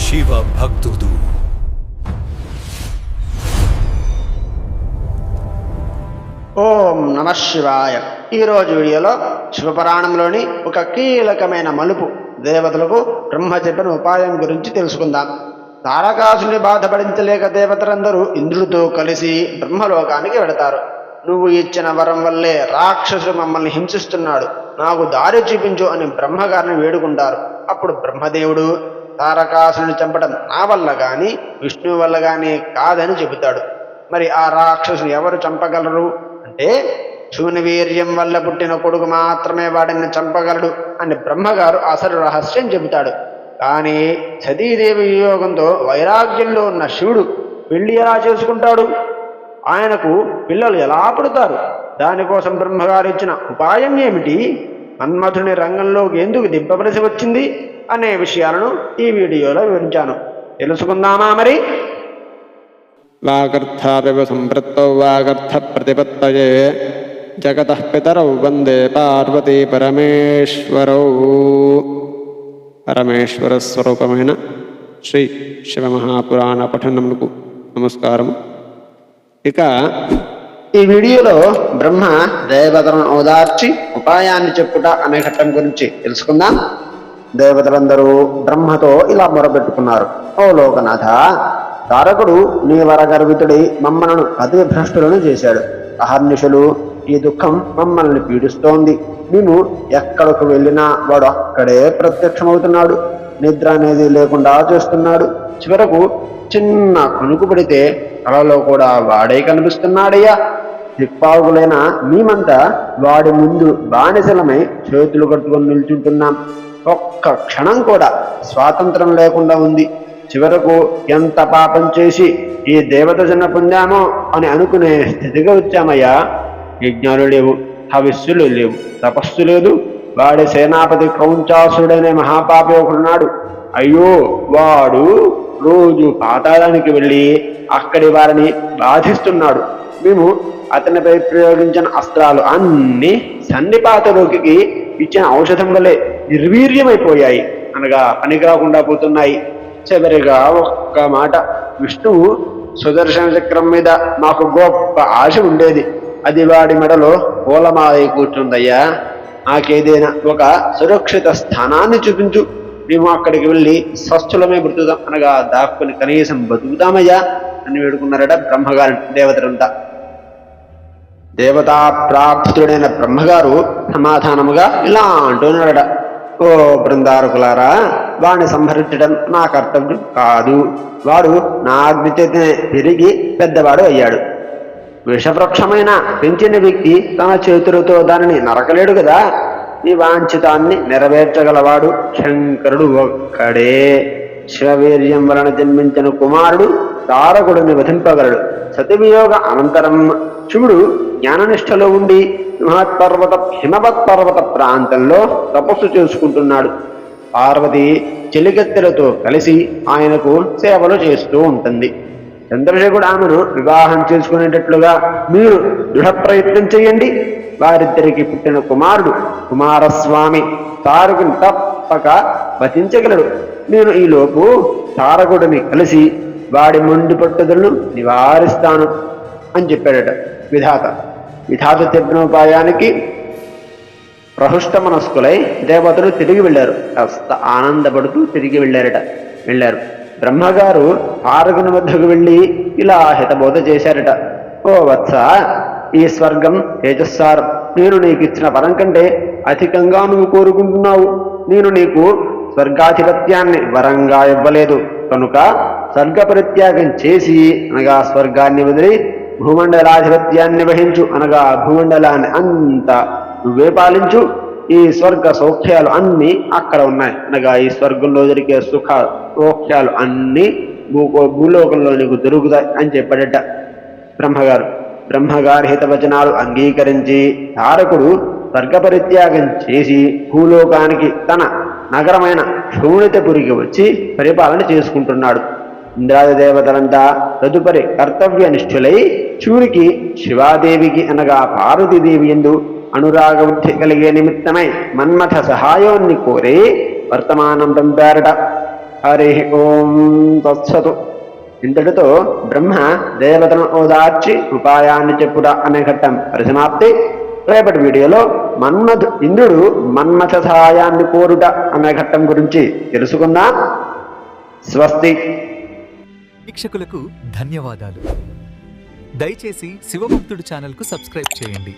శివ భక్తుడు. ఓం నమ శివాయ. ఈరోజు వీడియోలో శివపురాణంలోని ఒక కీలకమైన మలుపు దేవతలకు బ్రహ్మ చెప్పిన ఉపాయం గురించి తెలుసుకుందాం. తారకాసుని బాధపడించలేక దేవతలందరూ ఇంద్రుడితో కలిసి బ్రహ్మలోకానికి వెడతారు. నువ్వు ఇచ్చిన వరం వల్లే రాక్షసుడు మమ్మల్ని హింసిస్తున్నాడు, నాకు దారి చూపించు అని బ్రహ్మగారిని వేడుకుంటారు. అప్పుడు బ్రహ్మదేవుడు తారకాసుని చంపడం నా వల్ల కానీ విష్ణువు వల్ల కానీ కాదని చెబుతాడు. మరి ఆ రాక్షసుని ఎవరు చంపగలరు అంటే శూన్యవీర్యం వల్ల పుట్టిన కొడుకు మాత్రమే వాడిని చంపగలడు అని బ్రహ్మగారు అసలు రహస్యం చెబుతాడు. కానీ సతీదేవి వియోగంతో వైరాగ్యంలో ఉన్న శివుడు పెళ్లి ఎలా చేసుకుంటాడు? ఆయనకు పిల్లలు ఎలా పుడతారు? దానికోసం బ్రహ్మగారు ఇచ్చిన ఉపాయం ఏమిటి? మన్మథుని రంగంలోకి ఎందుకు దింపవలసి వచ్చింది అనే విషయాలను ఈ వీడియోలో వివరించాను. తెలుసుకుందామా మరి? వాగర్థావివ సంపృత్తౌ వాగర్థ ప్రతిపత్తయే జగతః పితరౌ వందే పార్వతీ పరమేశ్వరౌ. పరమేశ్వర స్వరూపమైన శ్రీ శివమహాపురాణ పఠనమునకు నమస్కారము. ఇక ఈ వీడియోలో బ్రహ్మ దేవతలను ఓదార్చి ఉపాయాన్ని చెప్పుట అనే ఘట్టం గురించి తెలుసుకుందాం. దేవతలందరూ బ్రహ్మతో ఇలా మొరబెట్టుకున్నారు. ఓ లోకనాథ, తారకుడు నీ వరగర్వితుడై మమ్మలను అతిభ్రష్టులను చేశాడు. అహర్నిశలు ఈ దుఃఖం మమ్మల్ని పీడిస్తోంది. మేము ఎక్కడకు వెళ్ళినా వాడు అక్కడే ప్రత్యక్షమవుతున్నాడు. నిద్ర అనేది లేకుండా చేస్తున్నాడు. చివరకు చిన్న కొనుకు పడితే కళలో కూడా వాడే కనిపిస్తున్నాడయ్యా. దిక్పావులైన మేమంతా వాడి ముందు బానిసలమై చేతులు కట్టుకొని నిల్చుంటున్నాం. ఒక్క క్షణం కూడా స్వాతంత్రం లేకుండా ఉంది. చివరకు ఎంత పాపం చేసి ఈ దేవత జన్మ పొందామో అని అనుకునే స్థితిగా వచ్చామయ్యా. యజ్ఞాలు లేవు, హవిస్సులు లేవు, తపస్సు లేదు. వాడి సేనాపతి క్రౌంచాసుడనే మహాపాపి ఒకడున్నాడు. అయ్యో, వాడు రోజు పాతాళానికి వెళ్ళి అక్కడి వారిని బాధిస్తున్నాడు. మేము అతనిపై ప్రయోగించిన అస్త్రాలు అన్నీ సన్నిపాత రోగికి ఇచ్చిన ఔషధం వల్లే నిర్వీర్యమైపోయాయి, అనగా పనికి రాకుండా పోతున్నాయి. చివరిగా ఒక్క మాట, విష్ణువు సుదర్శన చక్రం మీద మాకు గొప్ప ఆశ ఉండేది. అది వాడి మెడలో పూలమాలై కూర్చుందయ్యా. నాకేదైనా ఒక సురక్షిత స్థానాన్ని చూపించు, మేము అక్కడికి వెళ్ళి స్వస్థులమే బ్రతుకుతాం, అనగా దాక్కుని కనీసం బతుకుతామయ్యా అని వేడుకున్నారట బ్రహ్మగారి దేవతలంతా. దేవతా ప్రాప్తుడైన బ్రహ్మగారు సమాధానముగా ఇలా అంటున్నాడట. ఓ బృందారకులారా, వాడిని సంహరించడం నా కర్తవ్యం కాదు. వాడు నా ఆజ్ఞ చేతనే పెరిగి పెద్దవాడు అయ్యాడు. విషవృక్షమైన పెంచిన వ్యక్తి తన చేతులతో దానిని నరకలేడు కదా. ఈ వాంఛితాన్ని నెరవేర్చగలవాడు శంకరుడు ఒక్కడే. శివవీర్యం వలన జన్మించిన కుమారుడు తారకుడిని వధింపగలడు. సతివియోగ అనంతరం శివుడు జ్ఞాననిష్టలో ఉండి హిమవత్ పర్వత ప్రాంతంలో తపస్సు చేసుకుంటున్నాడు. పార్వతి చెలికత్తెలతో కలిసి ఆయనకు సేవలు చేస్తూ ఉంటుంది. చంద్రశేఖరుడు ఆమెను వివాహం చేసుకునేటట్లుగా మీరు దృఢ ప్రయత్నం చేయండి. వారిద్దరికి పుట్టిన కుమారుడు కుమారస్వామి తారకుని తప్పక వధించగలడు. నేను ఈలోపు తారకుడిని కలిసి వాడి మొండి పట్టుదలను నివారిస్తాను అని చెప్పాడట విధాత. విధాత చెప్పిన ఉపాయానికి ప్రహృష్ట మనస్కులై దేవతలు తిరిగి వెళ్ళారు. కాస్త ఆనందపడుతూ తిరిగి వెళ్ళారు. బ్రహ్మగారు తారకుని వద్దకు వెళ్ళి ఇలా హితబోధ చేశారట. ఓ వత్స, ఈ స్వర్గం తేజస్సారం. నేను నీకు ఇచ్చిన వరం కంటే అధికంగా నువ్వు కోరుకుంటున్నావు. నేను నీకు స్వర్గాధిపత్యాన్ని వరంగా ఇవ్వలేదు కనుక స్వర్గ పరిత్యాగం చేసి, అనగా స్వర్గాన్ని వదిలి భూమండలాధిపత్యాన్ని వహించు, అనగా భూమండలాన్ని అంతా నువ్వే పాలించు. ఈ స్వర్గ సౌఖ్యాలు అన్నీ అక్కడ ఉన్నాయి, అనగా ఈ స్వర్గంలో జరిగే సుఖ సౌఖ్యాలు అన్నీ భూలోకంలో నీకు దొరుకుతాయి అని చెప్పాడట బ్రహ్మగారి హితవచనాలు అంగీకరించి తారకుడు స్వర్గ పరిత్యాగం చేసి భూలోకానికి తన నగరమైన శూన్యతపురికి వచ్చి పరిపాలన చేసుకుంటున్నాడు. ఇంద్రాది దేవతలంతా తదుపరి కర్తవ్య నిష్ఠులై శివునికి శివాదేవికి అనగా పార్వతీదేవి యందు అనురాగవృద్ధి కలిగే నిమిత్తమై మన్మథ సహాయాన్ని కోరి వర్తమానం పంపారట. హరి ఓం తత్సతు. ఇంతటితో బ్రహ్మ దేవతలను ఓదార్చి ఉపాయాన్ని చెప్పుట అనే ఘట్టం పరిసమాప్తి. రేపటి వీడియోలో ఇంద్రుడు మన్మథ సహాయాన్ని కోరుట అనే ఘట్టం గురించి తెలుసుకుందాం. స్వస్తి. వీక్షకులకు ధన్యవాదాలు. దయచేసి శివభక్తుడు ఛానల్కు సబ్స్క్రైబ్ చేయండి.